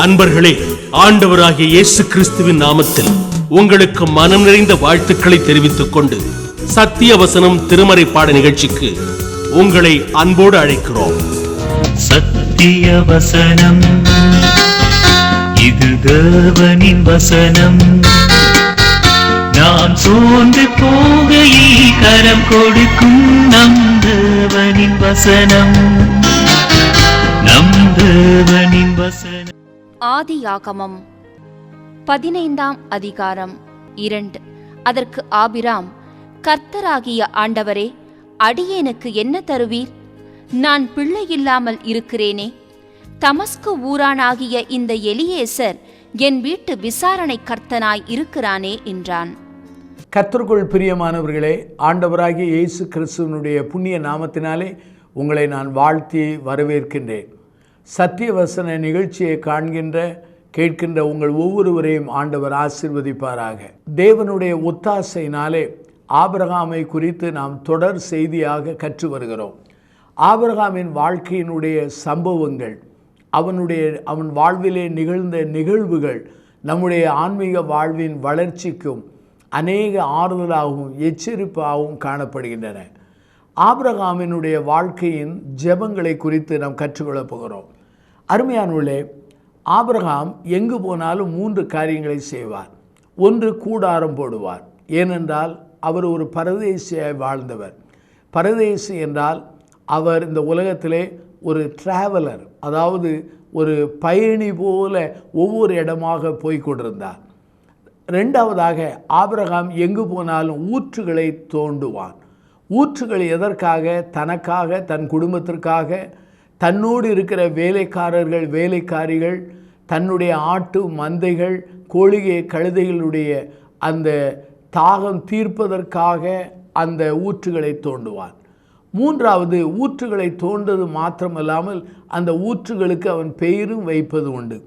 அன்பர்களே, ஆண்டவராகிய இயேசு கிறிஸ்துவின் நாமத்தில் உங்களுக்கு மனம் நிறைந்த வாழ்த்துக்களை தெரிவித்துக் கொண்டு சத்திய வசனம் திருமறை பாட நிகழ்ச்சிக்கு உங்களை அன்போடு அழைக்கிறோம். சத்திய வசனம், இது தேவனின் வசனம். நாம் சோர்ந்து போகையில் கரம் கொடுக்கும் நம் தேவனின் வசனம், நம் தேவனின் வசனம். ஆதியாகமம் 15ஆம் அதிகாரம் 2. அதற்கு ஆபிராம், கர்த்தராகிய ஆண்டவரே, அடியேனுக்கு என்ன தருவீர்? நான் பிள்ளை இல்லாமல் இருக்கிறேனே. தமஸ்கு ஊரானாகிய இந்த எலியேசர் என் வீட்டு விசாரணை கர்த்தனாய் இருக்கிறானே என்றான். கர்த்தருக்குள் பிரியமானவர்களே, ஆண்டவராகிய இயேசு கிறிஸ்துவனுடைய புண்ணிய நாமத்தினாலே உங்களை நான் வாழ்த்தி வரவேற்கின்றேன். சத்தியவசன நிகழ்ச்சியை காண்கின்ற கேட்கின்ற உங்கள் ஒவ்வொருவரையும் ஆண்டவர் ஆசீர்வதிப்பாராக. தேவனுடைய ஒத்தாசையினாலே ஆபிரகாமை குறித்து நாம் தொடர் செய்தியாக கற்று வருகிறோம். ஆபிரகாமின் வாழ்க்கையினுடைய சம்பவங்கள், அவன் வாழ்விலே நிகழ்ந்த நிகழ்வுகள் நம்முடைய ஆன்மீக வாழ்வின் வளர்ச்சிக்கும் அநேக ஆறுதலாகவும் எச்சரிப்பாகவும் காணப்படுகின்றன. ஆபிரகாமினுடைய வாழ்க்கையின் ஜெபங்களை குறித்து நாம் கற்றுக்கொள்ளப் போகிறோம். அருமையானவர்களே, ஆபிரகாம் எங்கு போனாலும் 3 காரியங்களை செய்வார். ஒன்று, கூடாரம் போடுவார். ஏனென்றால் அவர் ஒரு பரதேசியாய் வாழ்ந்தவர். பரதேசி என்றால் அவர் இந்த உலகத்திலே ஒரு டிராவலர், அதாவது ஒரு பயணி போல ஒவ்வொரு இடமாக போய்கொண்டிருந்தார். 2வதாக, ஆபிரகாம் எங்கு போனாலும் ஊற்றுகளை தோண்டுவான். ஊற்றுகள் எதற்காக? தனக்காக, தன் குடும்பத்திற்காக, தன்னோடு இருக்கிற வேலைக்காரர்கள் வேலைக்காரிகள், தன்னுடைய ஆட்டு மந்தைகள் கோழிகை கழுதைகளுடைய அந்த தாகம் தீர்ப்பதற்காக அந்த ஊற்றுகளை தோண்டுவான். 3வது, ஊற்றுகளை தோண்டது மாத்திரமல்லாமல் அந்த ஊற்றுகளுக்கு அவன் பெயரும் வைப்பது உண்டு.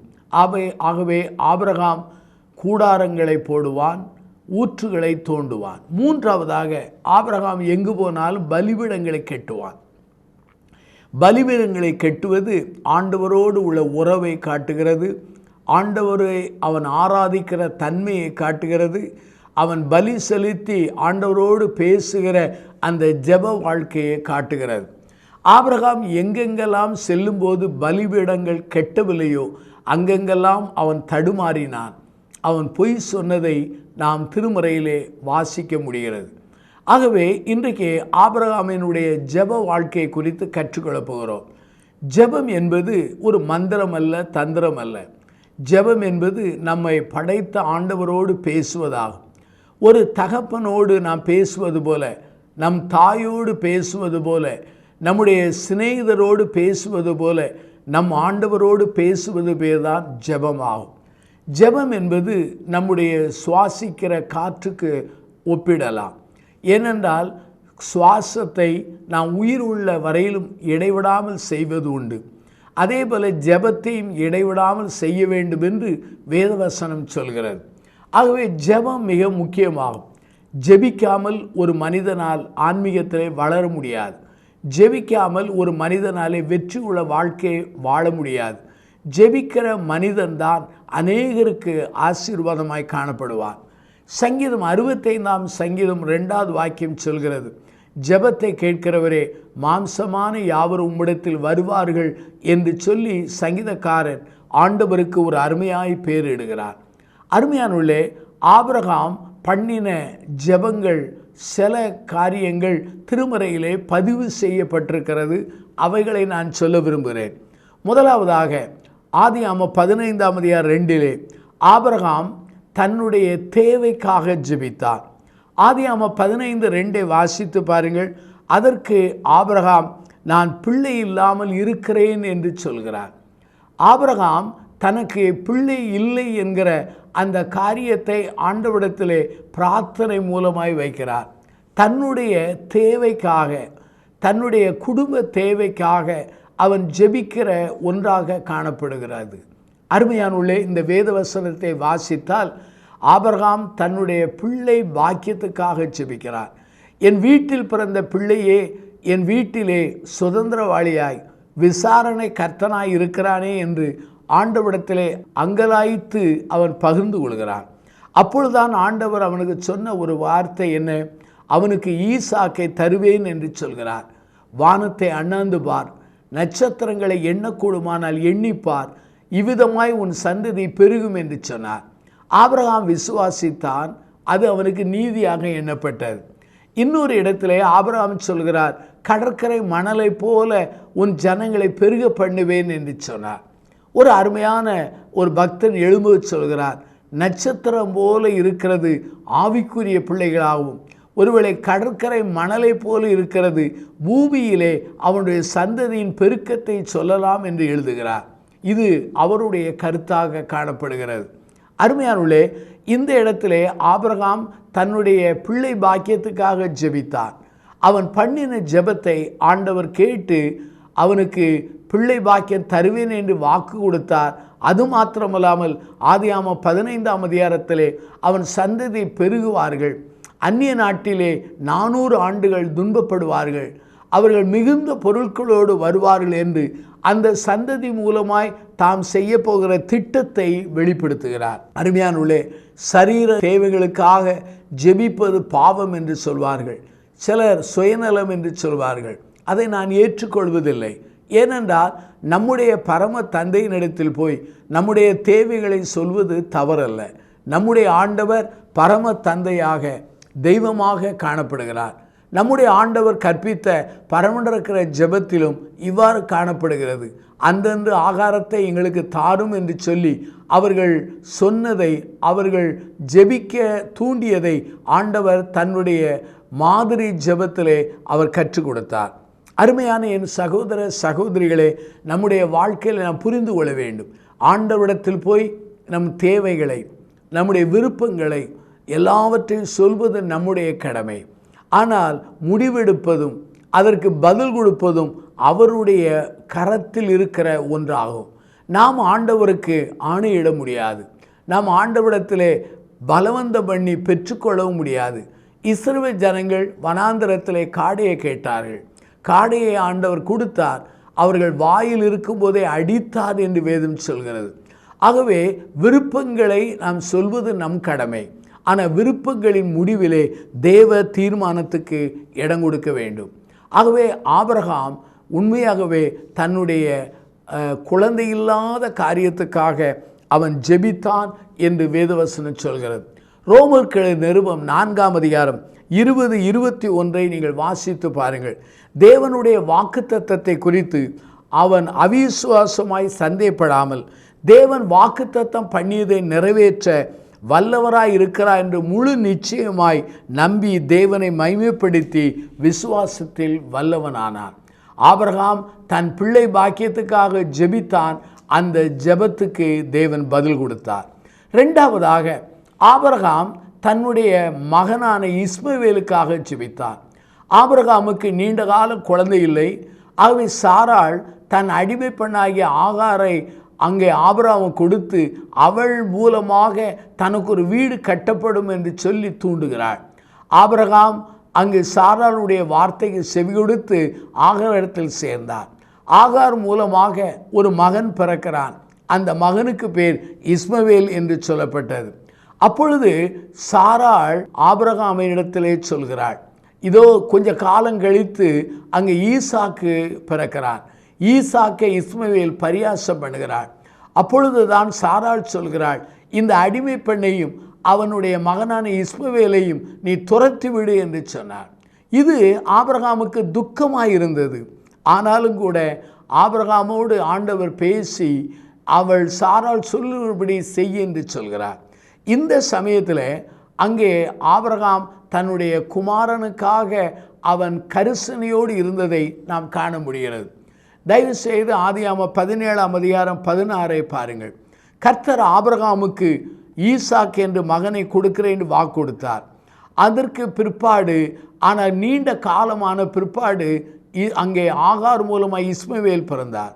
ஆகவே ஆபிரகாம் கூடாரங்களை போடுவான், ஊற்றுகளை தோண்டுவான். 3வதாக, ஆபிரகாம் எங்கு போனாலும் பலிபீடங்களை கட்டுவான். பலிபீடங்களை கட்டுவது ஆண்டவரோடு உள்ள உறவை காட்டுகிறது. ஆண்டவரை அவன் ஆராதிக்கிற தன்மையை காட்டுகிறது. அவன் பலி செலுத்தி ஆண்டவரோடு பேசுகிற அந்த ஜெப வாழ்க்கையை காட்டுகிறது. ஆபிரகாம் எங்கெங்கெல்லாம் செல்லும்போது பலிபீடங்கள் கெட்டவில்லையோ அங்கெங்கெல்லாம் அவன் தடுமாறினான். அவன் பொய் சொன்னதை நாம் திருமறையிலே வாசிக்க முடிகிறது. ஆகவே இன்றைக்கு ஆபிரகாமினுடைய ஜெப வாழ்க்கையை குறித்து கற்றுக்கொள்ளப் போகிறோம். ஜெபம் என்பது ஒரு மந்திரம் அல்ல, தந்திரம் அல்ல. ஜெபம் என்பது நம்மை படைத்த ஆண்டவரோடு பேசுவதாகும். ஒரு தகப்பனோடு நாம் பேசுவது போல, நம் தாயோடு பேசுவது போல, நம்முடைய சிநேகிதரோடு பேசுவது போல நம் ஆண்டவரோடு பேசுவது பேர்தான் ஜெபமாகும். ஜெபம் என்பது நம்முடைய சுவாசிக்கிற காற்றுக்கு ஒப்பிடலாம். ஏனென்றால் சுவாசத்தை நாம் உயிர் உள்ள வரையிலும் இடைவிடாமல் செய்வது உண்டு. அதே போல் ஜெபத்தையும் இடைவிடாமல் செய்ய வேண்டும் என்று வேதவசனம் சொல்கிறது. ஆகவே ஜெபம் மிக முக்கியமாகும். ஜெபிக்காமல் ஒரு மனிதனால் ஆன்மீகத்திலே வளர முடியாது. ஜெபிக்காமல் ஒரு மனிதனாலே வெற்றி உள்ள வாழ்க்கையை வாழ முடியாது. ஜெபிக்கிற மனிதன்தான் அநேகருக்கு ஆசீர்வாதமாய் காணப்படுவார். சங்கீதம் 65ஆம் சங்கீதம் 2வது வாக்கியம் சொல்கிறது, ஜெபத்தை கேட்கிறவரே, மாம்சமான யாவரும் உம்மிடத்தில் வருவார்கள் என்று சொல்லி சங்கீதக்காரன் ஆண்டவருக்கு ஒரு அருமையாய் பேரிடுகிறார். அருமையானுள்ளே, ஆபிரகாம் பண்ணின ஜெபங்கள், சில காரியங்கள் திருமறையிலே பதிவு செய்யப்பட்டிருக்கிறது. அவைகளை நான் சொல்ல விரும்புகிறேன். முதலாவதாக, ஆதியாகமம் 15ஆம் அதிகாரம் 2 ஆபிரகாம் தன்னுடைய தேவைக்காக ஜெபித்தார். ஆதியாகமம் 15:2 வாசித்து பாருங்கள். அதற்கு ஆபிரகாம், நான் பிள்ளை இல்லாமல் இருக்கிறேன் என்று சொல்கிறார். ஆபிரகாம் தனக்கு பிள்ளை இல்லை என்கிற அந்த காரியத்தை ஆண்டவரிடத்திலே பிரார்த்தனை மூலமாய் வைக்கிறார். தன்னுடைய தேவைக்காக, தன்னுடைய குடும்ப தேவைக்காக அவன் ஜெபிக்கிற ஒன்றாக காணப்படுகிறது. அருமையானுள்ளே, இந்த வேதவசனத்தை வாசித்தால் ஆபிரகாம் தன்னுடைய பிள்ளை பாக்கியத்துக்காக ஜெபிக்கிறார். என் வீட்டில் பிறந்த பிள்ளையே என் வீட்டிலே சுதந்திரவாளியாய் விசாரணை கர்த்தனாய் இருக்கிறானே என்று ஆண்டவரிடத்திலே அங்கலாய்த்து அவன் பகிர்ந்து கொள்கிறான். அப்பொழுதுதான் ஆண்டவர் அவனுக்கு சொன்ன ஒரு வார்த்தை என்ன? அவனுக்கு ஈசாக்கை தருவேன் என்று சொல்கிறார். வானத்தை அண்ணாந்து பார், நட்சத்திரங்களை எண்ணக்கூடுமானால் எண்ணிப்பார், இவ்விதமாய் உன் சந்ததி பெருகும் என்று சொன்னார். ஆபிரகாம் விசுவாசித்தான், அது அவனுக்கு நீதியாக எண்ணப்பட்டது. இன்னொரு இடத்திலே ஆபிரகாம் சொல்கிறார், கடற்கரை மணலை போல உன் ஜனங்களை பெருக பண்ணுவேன் என்று சொன்னார். ஒரு அருமையான ஒரு பக்தன் எழும்பு சொல்கிறார், நட்சத்திரம் போல இருக்கிறது ஆவிக்குரிய பிள்ளைகளாகவும், ஒருவேளை கடற்கரை மணலை போல இருக்கிறது பூமியிலே அவனுடைய சந்ததியின் பெருக்கத்தை சொல்லலாம் என்று எழுதுகிறார். இது அவருடைய கருத்தாக காணப்படுகிறது. அருமையானவர்களே, இந்த இடத்திலே ஆபிரகாம் தன்னுடைய பிள்ளை பாக்கியத்துக்காக ஜெபித்தார். அவன் பண்ணின ஜெபத்தை ஆண்டவர் கேட்டு அவனுக்கு பிள்ளை பாக்கியம் தருவேன் என்று வாக்கு கொடுத்தார். அது மாத்திரமல்லாமல் ஆதியாகமம் 15ஆம் அதிகாரத்திலே அவன் சந்ததி பெருகுவார்கள், அந்நிய நாட்டிலே 400 ஆண்டுகள் துன்பப்படுவார்கள், அவர்கள் மிகுந்த பொருட்களோடு வருவார்கள் என்று அந்த சந்ததி மூலமாய் தாம் செய்ய போகிற திட்டத்தை வெளிப்படுத்துகிறார். அருமையானவர்களே, சரீர தேவைகளுக்காக ஜெபிப்பது பாவம் என்று சொல்வார்கள், சிலர் சுயநலம் என்று சொல்வார்கள். அதை நான் ஏற்றுக்கொள்வதில்லை. ஏனென்றால் நம்முடைய பரம தந்தையினிடத்தில் போய் நம்முடைய தேவைகளை சொல்வது தவறல்ல. நம்முடைய ஆண்டவர் பரம தந்தையாக தெய்வமாக காணப்படுகிறார். நம்முடைய ஆண்டவர் கற்பித்த பரமண்டருக்கிற ஜெபத்திலும் இவ்வாறு காணப்படுகிறது. அந்தந்த ஆகாரத்தை எங்களுக்கு தாரும் என்று சொல்லி அவர்கள் சொன்னதை, அவர்கள் ஜெபிக்க தூண்டியதை ஆண்டவர் தன்னுடைய மாதிரி ஜெபத்திலே அவர் கற்றுக் கொடுத்தார். அருமையான என் சகோதர சகோதரிகளே, நம்முடைய வாழ்க்கையில் நாம் புரிந்து கொள்ள வேண்டும். ஆண்டவரிடத்தில் போய் நம் தேவைகளை, நம்முடைய விருப்பங்களை எல்லாவற்றையும் சொல்வது நம்முடைய கடமை. ஆனால் முடிவெடுப்பதும் அதற்கு பதில் கொடுப்பதும் அவருடைய கரத்தில் இருக்கிற ஒன்றாகும். நாம் ஆண்டவருக்கு ஆணையிட முடியாது. நாம் ஆண்டவரிடத்திலே பலவந்தம் பண்ணி பெற்றுக்கொள்ளவும் முடியாது. இஸ்ரவேல் ஜனங்கள் வனாந்தரத்திலே காடையை கேட்டார்கள். காடையை ஆண்டவர் கொடுத்தார். அவர்கள் வாயில் இருக்கும்போதே அடித்தார் என்று வேதம் சொல்கிறது. ஆகவே விருப்பங்களை நாம் சொல்வது நம் கடமை. ஆனால் விருப்பங்களின் முடிவிலே தேவ தீர்மானத்துக்கு இடம் கொடுக்க வேண்டும். ஆகவே ஆபிரகாம் உண்மையாகவே தன்னுடைய குழந்தையில்லாத காரியத்துக்காக அவன் ஜெபித்தான் என்று வேதவசனம் சொல்கிறது. ரோமர்கள் நிருபம் 4ஆம் அதிகாரம் 20-21 நீங்கள் வாசித்து பாருங்கள். தேவனுடைய வாக்குத்தத்தத்தை குறித்து அவன் அவிசுவாசமாய் சந்தேகப்படாமல் தேவன் வாக்குத்தத்தம் பண்ணியதை நிறைவேற்ற வல்லவராய் இருக்கிறார் என்று முழு நிச்சயமாய் நம்பி தேவனை மகிமைப்படுத்தி விசுவாசத்தில் வல்லவனானார். ஆபிரகாம் தன் பிள்ளை பாக்கியத்துக்காக ஜெபித்தான். அந்த ஜெபத்துக்கு தேவன் பதில் கொடுத்தார். இரண்டாவதாக ஆபிரகாம் தன்னுடைய மகனான இஸ்மவேலுக்காக ஜெபித்தார். ஆபிரகாமுக்கு நீண்ட காலம் குழந்தை இல்லை. ஆகவே சாராள் தன் அடிமை பெண்ணாகிய ஆகாரை அங்கே ஆபிரகாம் கொடுத்து அவள் மூலமாக தனக்கு ஒரு வீடு கட்டப்படும் என்று சொல்லி தூண்டுகிறாள். ஆபிரகாம் அங்கு சாராளுடைய வார்த்தைக்கு செவி கொடுத்து ஆகாரிடத்தில் சேர்ந்தார். ஆகார் மூலமாக ஒரு மகன் பிறக்கிறான். அந்த மகனுக்கு பேர் இஸ்மவேல் என்று சொல்லப்பட்டது. அப்பொழுது சாராள் ஆபிரகாமினிடத்திலே சொல்கிறாள், இதோ கொஞ்ச காலம் கழித்து அங்கே ஈசாக்கு பிறக்கிறான். ஈசாக்கை இஸ்மவேல் பரியாசம் பண்ணுகிறாள். அப்பொழுது தான் சாராள் சொல்கிறாள், இந்த அடிமை பெண்ணையும் அவனுடைய மகனான இஸ்மவேலையும் நீ துரத்தி விடு என்று சொன்னார். இது ஆபிரகாமுக்கு துக்கமாயிருந்தது. ஆனாலும் கூட ஆபிரகாமோடு ஆண்டவர் பேசி அவள் சாராள் சொல்லுபடி செய்ய என்று சொல்கிறார். இந்த சமயத்தில் அங்கே ஆபிரகாம் தன்னுடைய குமாரனுக்காக அவன் கரிசனையோடு இருந்ததை நாம் காண முடிகிறது. தயவு செய்து ஆதியாகமம் 17ஆம் அதிகாரம் 16 பாருங்கள். கர்த்தர் ஆபிரகாமுக்கு ஈசாக்கு என்று மகனை கொடுக்கிறேன் என்று வாக்கு கொடுத்தார். அதற்கு பிற்பாடு, ஆனால் நீண்ட காலமான பிற்பாடு அங்கே ஆகார் மூலமாக இஸ்மவேல் பிறந்தார்.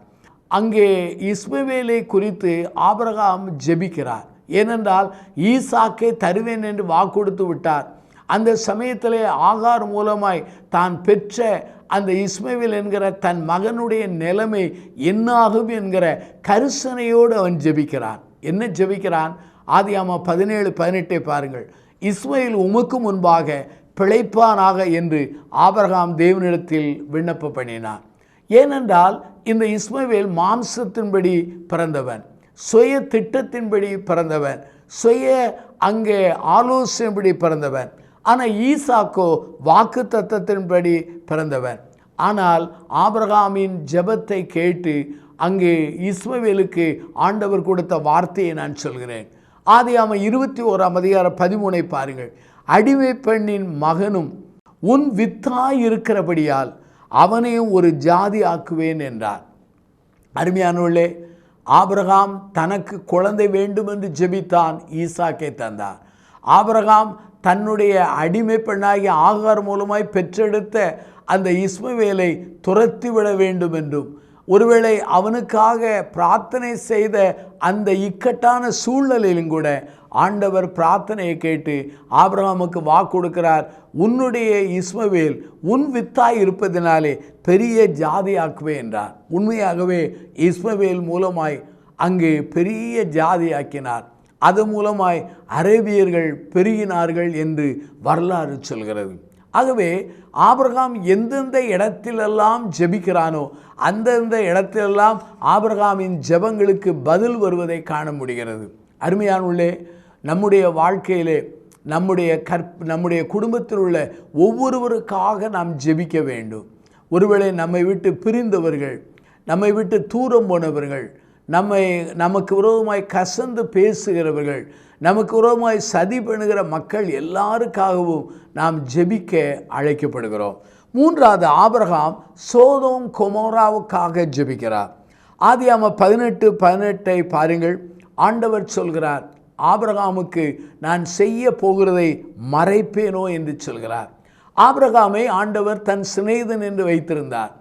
அங்கே இஸ்மவேலை குறித்து ஆபிரகாம் ஜெபிக்கிறார். ஏனென்றால் ஈசாக்கை தருவேன் என்று வாக்கு கொடுத்து விட்டார். அந்த சமயத்திலே ஆகார் மூலமாய் தான் பெற்ற அந்த இஸ்மவேல் என்கிற தன் மகனுடைய நிலைமை என்னாகும் என்கிற கரிசனையோடு அவன் ஜெபிக்கிறான். என்ன ஜெபிக்கிறான்? ஆதியாகமம் 17:18 பாருங்கள். இஸ்மவேல் உமக்கு முன்பாக பிழைப்பானாக என்று ஆபிரகாம் தேவனிடத்தில் விண்ணப்பம் பண்ணினான். ஏனென்றால் இந்த இஸ்மவேல் மாம்சத்தின்படி பிறந்தவன், சுய திட்டத்தின்படி பிறந்தவன், சுய அங்கே ஆலோசனைப்படி பிறந்தவன். ஆனால் ஈசாக்கோ வாக்கு தத்தத்தின்படி பிறந்தவன். ஆனால் ஆபிரகாமின் ஜெபத்தை கேட்டு அங்கே இஸ்மவேலுக்கு ஆண்டவர் கொடுத்த வார்த்தையை நான் சொல்கிறேன். ஆதியாகமம் 21:13 பாருங்கள். அடிமை பெண்ணின் மகனும் உன் வித்தாய் இருக்கிறபடியால் அவனையும் ஒரு ஜாதி ஆக்குவேன் என்றார். அருமையானவர்களே, ஆபிரகாம் தனக்கு குழந்தை வேண்டும் என்று ஜெபித்தான், ஈசாக்கை தந்தார். ஆபிரகாம் தன்னுடைய அடிமை பெண்ணாகிய ஆகார் மூலமாய் பெற்றெடுத்த அந்த இஸ்மவேலை துரத்திவிட வேண்டும் என்றும், ஒருவேளை அவனுக்காக பிரார்த்தனை செய்த அந்த இக்கட்டான சூழ்நிலையிலும் கூட ஆண்டவர் பிரார்த்தனையை கேட்டு ஆபிரகாமுக்கு வாக்கு கொடுக்கிறார். உன்னுடைய இஸ்மவேல் உன் வித்தாய் இருப்பதினாலே பெரிய ஜாதி ஆக்குவே என்றார். உண்மையாகவே இஸ்மவேல் மூலமாய் அங்கே பெரிய ஜாதி ஆக்கினார். அது மூலமாய் அரேபியர்கள் பெருகினார்கள் என்று வரலாறு சொல்கிறது. ஆகவே ஆபிரகாம் எந்தெந்த இடத்திலெல்லாம் ஜெபிக்கிறானோ அந்தந்த இடத்திலெல்லாம் ஆபிரகாமின் ஜெபங்களுக்கு பதில் வருவதை காண முடிகிறது. அருமையானவர்களே, நம்முடைய வாழ்க்கையிலே நம்முடைய குடும்பத்தில் உள்ள ஒவ்வொருவருக்காக நாம் ஜெபிக்க வேண்டும். ஒருவேளை நம்மை விட்டு பிரிந்தவர்கள், நம்மை விட்டு தூரம் போனவர்கள், நமக்கு விரோதமாய் கசந்து பேசுகிறவர்கள், நமக்கு விரோதமாய் சதி பண்ணுகிற மக்கள் எல்லாருக்காகவும் நாம் ஜெபிக்க அழைக்கப்படுகிறோம். மூன்றாவது, ஆபிரகாம் சோதோம் கொமோராவுக்காக ஜெபிக்கிறார். ஆதியாகமம் 18:18 பாருங்கள். ஆண்டவர் சொல்கிறார், ஆபிரகாமுக்கு நான் செய்ய போகிறதை மறைப்பேனோ என்று சொல்கிறார். ஆபிரகாமை ஆண்டவர் தன் சிநேகிதன் என்று வைத்திருந்தார்.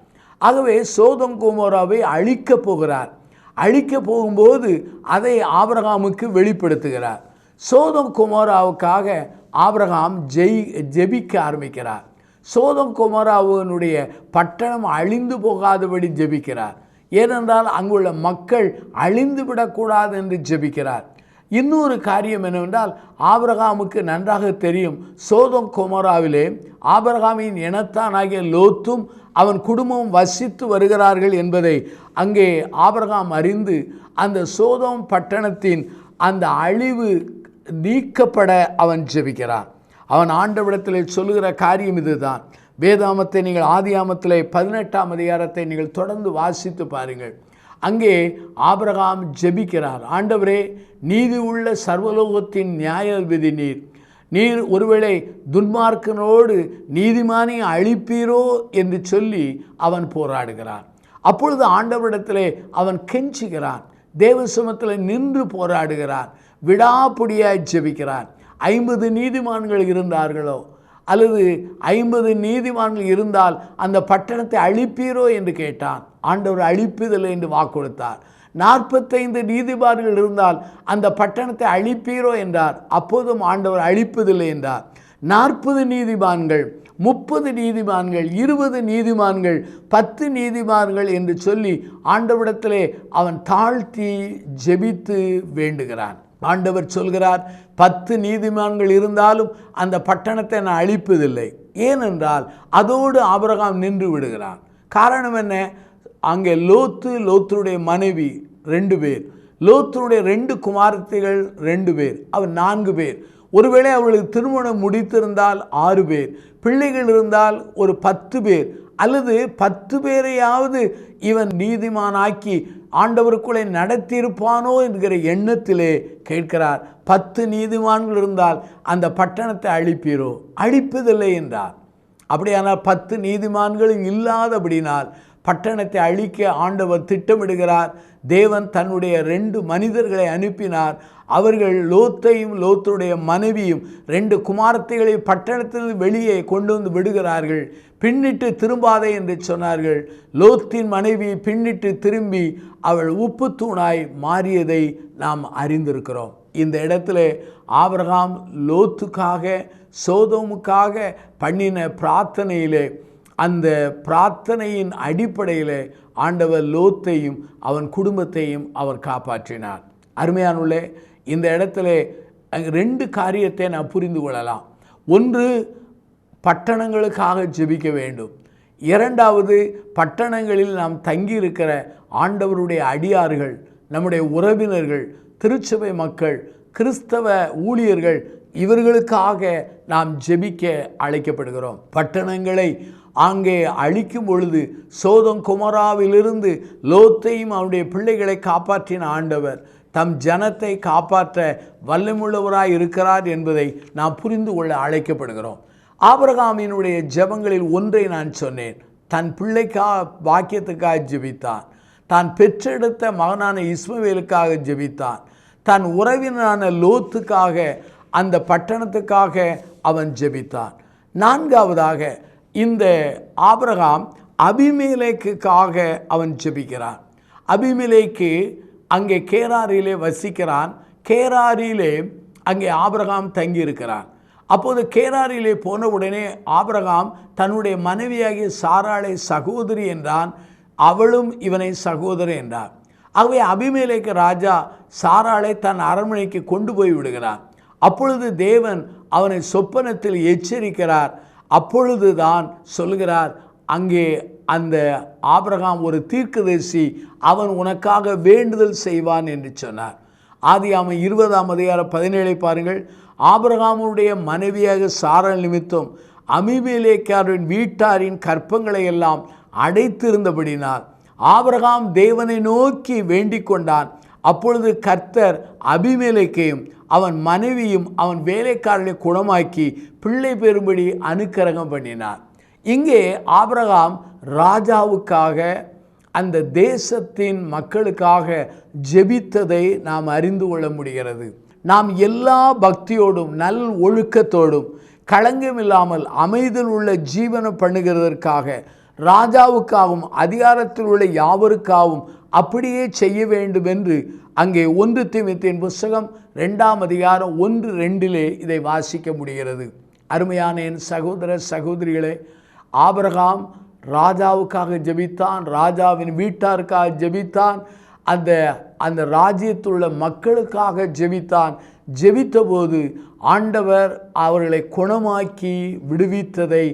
ஆகவே சோதோம் கொமோராவை அழிக்கப் போகிறார். அழிக்க போகும்போது அதை ஆபிரகாமுக்கு வெளிப்படுத்துகிறார். சோதோம் கொமோராவுக்காக ஆபிரகாம் ஜெபிக்க ஆரம்பிக்கிறார். சோதோம் கொமோராவினுடைய பட்டணம் அழிந்து போகாதபடி ஜெபிக்கிறார். ஏனென்றால் அங்குள்ள மக்கள் அழிந்து விடக்கூடாது என்று ஜெபிக்கிறார். இன்னொரு காரியம் என்னவென்றால், ஆபிரகாமுக்கு நன்றாக தெரியும், சோதோம் கொமோராவிலே ஆபிரகாமின் இனத்தானாகிய லோத்தும் அவன் குடும்பமும் வசித்து வருகிறார்கள் என்பதை அங்கே ஆபிரகாம் அறிந்து அந்த சோதோம் பட்டணத்தின் அந்த அழிவு நீக்கப்பட அவன் ஜெபிக்கிறான். அவன் ஆண்டவரிடத்தில் சொல்லுகிற காரியம் இதுதான். வேதாமத்தை நீங்கள் ஆதியாகமத்திலே 18ஆம் அதிகாரத்தை நீங்கள் தொடர்ந்து வாசித்து பாருங்கள். அங்கே ஆபிரகாம் ஜெபிக்கிறார், ஆண்டவரே, நீதி உள்ள சர்வலோகத்தின் நியாயாதிபதி நீர் ஒருவேளை துன்மார்க்கனோடு நீதிமானை அழிப்பீரோ என்று சொல்லி அவன் போராடுகிறான். அப்பொழுது ஆண்டவரிடத்திலே அவன் கெஞ்சுகிறான், தேவசமத்தில் நின்று போராடுகிறான், விடாப்பிடியாய் ஜெபிக்கிறான். 50 நீதிமான்கள் இருந்தார்களோ அல்லது 50 நீதிமான்கள் இருந்தால் அந்த பட்டணத்தை அழிப்பீரோ என்று கேட்டான். ஆண்டவர் அழிப்பதில்லை என்று வாக்கு கொடுத்தார். 45 நீதிமான்கள் இருந்தால் அந்த பட்டணத்தை அழிப்பீரோ என்றார். அப்போதும் ஆண்டவர் அழிப்பதில்லை என்றார். 40 நீதிமான்கள், 30 நீதிமான்கள், 20 நீதிமான்கள், 10 நீதிமான்கள் என்று சொல்லி ஆண்டவரிடத்திலே அவன் தாழ்த்தி ஜெபித்து வேண்டுகிறான். ஆண்டவர் சொல்கிறார், 10 நீதிமான்கள் இருந்தாலும் அந்த பட்டணத்தை நான் அழிப்பதில்லை. ஏனென்றால் அதோடு ஆபிரகாம் நின்று விடுகிறான். காரணம் என்ன? அங்கே லோத்துடைய மனைவி 2 பேர், லோத்துடைய 2 குமாரத்திகள் 2 பேர், அவர் 4 பேர். ஒருவேளை அவர்களுக்கு திருமணம் முடித்திருந்தால் 6 பேர், பிள்ளைகள் இருந்தால் ஒரு 10 பேர், அல்லது 10 பேரையாவது இவன் நீதிமானாக்கி ஆண்டவருக்குள்ளே நடத்தியிருப்பானோ என்கிற எண்ணத்திலே கேட்கிறார். 10 நீதிமான்கள் இருந்தால் அந்த பட்டணத்தை அழிப்பீரோ? அழிப்பதில்லை என்றார். அப்படியானால் 10 நீதிமான்களும் இல்லாதபடினால் பட்டணத்தை அழிக்க ஆண்டவர் திட்டமிடுகிறார். தேவன் தன்னுடைய 2 மனிதர்களை அனுப்பினார். அவர்கள் லோத்தையும் லோத்துடைய மனைவியும் 2 குமாரத்தைகளை பட்டணத்தில் வெளியே கொண்டு வந்து விடுகிறார்கள். பின்னிட்டு திரும்பாதே என்று சொன்னார்கள். லோத்தின் மனைவி பின்னிட்டு திரும்பி அவள் உப்பு தூணாய் மாறியதை நாம் அறிந்திருக்கிறோம். இந்த இடத்துல ஆபிரகாம் லோத்துக்காக சோதோமுக்காக பண்ணின பிரார்த்தனையிலே அந்த பிரார்த்தனையின் அடிப்படையில் ஆண்டவர் லோத்தையும் அவன் குடும்பத்தையும் அவர் காப்பாற்றினார். அருமையானுள்ளே, இந்த இடத்துல 2 காரியத்தை நான் புரிந்து கொள்ளலாம். ஒன்று, பட்டணங்களுக்காக ஜெபிக்க வேண்டும். 2வது, பட்டணங்களில் நாம் தங்கியிருக்கிற ஆண்டவருடைய அடியார்கள், நம்முடைய உறவினர்கள், திருச்சபை மக்கள், கிறிஸ்தவ ஊழியர்கள், இவர்களுக்காக நாம் ஜெபிக்க அழைக்கப்படுகிறோம். பட்டணங்களை அங்கே அழிக்கும் பொழுது சோதம் குமராவிலிருந்து லோத்தையும் அவருடைய பிள்ளைகளை காப்பாற்றின ஆண்டவர் தம் ஜனத்தை காப்பாற்ற வல்லமுள்ளவராய் இருக்கிறார் என்பதை நாம் புரிந்து கொள்ள அழைக்கப்படுகிறோம். ஆபிரகாமினுடைய ஜெபங்களில் ஒன்றை நான் சொன்னேன். தன் பிள்ளைக்காக பாக்கியத்துக்காக ஜெபித்தான். தான் பெற்றெடுத்த மகனான இஸ்மவேலுக்காக ஜெபித்தான். தன் உறவினரான லோத்துக்காக, அந்த பட்டணத்துக்காக அவன் ஜெபித்தான். 4வதாக இந்த ஆபிரகாம் அபிமெலேக்குக்காக அவன் ஜெபிக்கிறான். அபிமெலேக்கு அங்கே கேராரிலே வசிக்கிறான். கேராரிலே அங்கே ஆபிரகாம் தங்கியிருக்கிறான். அப்போது கேராரிலே போன உடனே ஆபிரகாம் தன்னுடைய மனைவியாகிய சாராளை சகோதரி என்றான். அவளும் இவனை சகோதரி என்றார். ஆகவே அபிமெலேக்கு ராஜா சாராளை தன் அரண்மனைக்கு கொண்டு போய் விடுகிறான். அப்பொழுது தேவன் அவனை சொப்பனத்தில் எச்சரிக்கிறார். அப்பொழுதுதான் சொல்கிறார், அங்கே அந்த ஆபிரகாம் ஒரு தீர்க்கதரிசி, அவன் உனக்காக வேண்டுதல் செய்வான் என்று சொன்னார். ஆதியாகமம் 20:17 பாருங்கள். ஆபிரகாமுடைய மனைவியாக சாராள் நிமித்தம் அபிமெலேக்காரின் வீட்டாரின் கற்பங்களை எல்லாம் அடைத்திருந்தபடினால் ஆபிரகாம் தேவனை நோக்கி வேண்டிக் கொண்டான். அப்பொழுது கர்த்தர் அபிமெலேக்கையும் அவன் மனைவியும் அவன் வேலைக்காரர்களை குணமாக்கி பிள்ளை பெறும்படி அனுக்கிரகம் பண்ணினார். இங்கே ஆபிரகாம் ராஜாவுக்காக, அந்த தேசத்தின் மக்களுக்காக ஜெபித்ததை நாம் அறிந்து கொள்ள முடிகிறது. நாம் எல்லா பக்தியோடும் நல் ஒழுக்கத்தோடும் களங்கமில்லாமல் அமைதியில் உள்ள ஜீவனம் பண்ணுகிறதற்காக, ராஜாவுக்காகவும் அதிகாரத்தில் உள்ள யாவருக்காகவும் அப்படியே செய்ய வேண்டும் என்று அங்கே 1 தீமோத்தேயுவின் புஸ்தகம் 2ஆம் அதிகாரம் 1-2 இதை வாசிக்க முடிகிறது. அருமையான என் சகோதர சகோதரிகளே, ஆபிரகாம் ராஜாவுக்காக ஜெபித்தான், ராஜாவின் வீட்டாருக்காக ஜெபித்தான், அந்த ராஜ்யத்தில் உள்ள மக்களுக்காக ஜெபித்தான். ஜெபித்த போது ஆண்டவர் அவர்களை குணமாக்கி விடுவித்ததை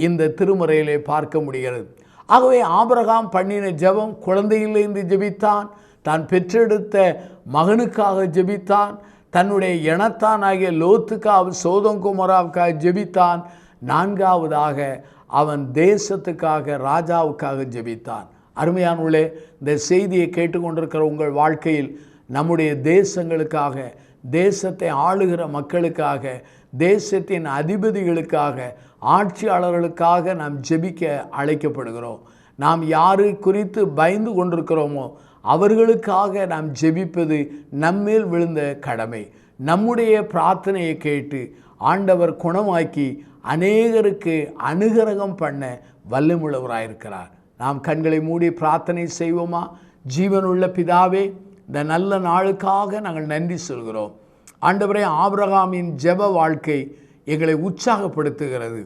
இந்த திருமறையிலே பார்க்க முடிகிறது. ஆகவே ஆபிரகாம் பண்ணின ஜெபம், குழந்தையில்லை என்று ஜெபித்தான், தான் பெற்றெடுத்த மகனுக்காக ஜெபித்தான், தன்னுடைய இனத்தான் ஆகிய லோத்துக்காக சோதம் குமராவுக்காக ஜெபித்தான். 4வதாக அவன் தேசத்துக்காக, ராஜாவுக்காக ஜெபித்தான். அருமையானவர்களே, இந்த செய்தியை கேட்டுக்கொண்டிருக்கிற உங்கள் வாழ்க்கையில் நம்முடைய தேசங்களுக்காக, தேசத்தை ஆளுகிற மக்களுக்காக, தேசத்தின் அதிபதிகளுக்காக, ஆட்சியாளர்களுக்காக நாம் ஜெபிக்க அழைக்கப்படுகிறோம். நாம் யாரு குறித்து பயந்து கொண்டிருக்கிறோமோ அவர்களுக்காக நாம் ஜெபிப்பது நம்மேல் விழுந்த கடமை. நம்முடைய பிரார்த்தனையை கேட்டு ஆண்டவர் குணமாக்கி அநேகருக்கு அனுகிரகம் பண்ண வல்லமுள்ளவராயிருக்கிறார். நாம் கண்களை மூடி பிரார்த்தனை செய்வோமா? ஜீவனுள்ள பிதாவே, இந்த நல்ல நாளுக்காக நாங்கள் நன்றி சொல்கிறோம். ஆண்டவரே, ஆபிரகாமின் ஜெப வாழ்க்கை எங்களை உற்சாகப்படுத்துகிறது.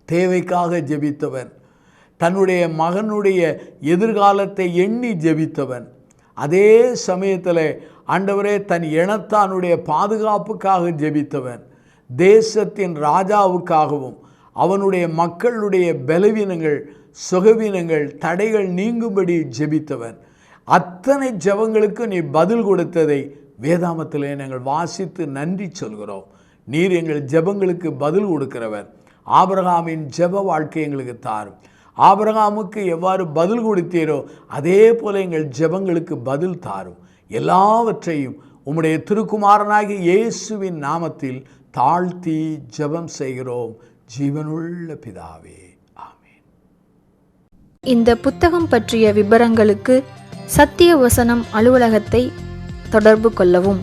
தேவைக்காக ஜெபித்தவன், தன்னுடைய மகனுடைய எதிர்காலத்தை எண்ணி ஜெபித்தவன், அதே சமயத்தில் ஆண்டவரே தன் இனத்தானுடைய பாதுகாப்புக்காக ஜெபித்தவன், தேசத்தின் ராஜாவுக்காகவும் அவனுடைய மக்களுடைய பலவீனங்கள், சுகவீனங்கள், தடைகள் நீங்கும்படி ஜெபித்தவன். அத்தனை ஜெபங்களுக்கு நீ பதில் கொடுத்ததை வேதாமத்திலே நாங்கள் வாசித்து நன்றி சொல்கிறோம். நீர் எங்கள் ஜெபங்களுக்கு பதில் கொடுக்கிறவர். ஆபிரகாமின் ஜெப வாழ்க்கை எங்களுக்கு தாரும். ஆபிரகாமுக்கு எவ்வாறு பதில் கொடுத்தீரோ அதே போல எங்கள் ஜெபங்களுக்கு பதில் தாரும். எல்லாவற்றையும் உம்முடைய திருக்குமாரனாகிய இயேசுவின் நாமத்தில் தாழ்த்தி ஜெபம் செய்கிறோம், ஜீவனுள்ள பிதாவே, ஆமென். இந்த புத்தகம் பற்றிய விபரங்களுக்கு சத்திய வசனம் அலுவலகத்தை தொடர்பு கொள்ளவும்.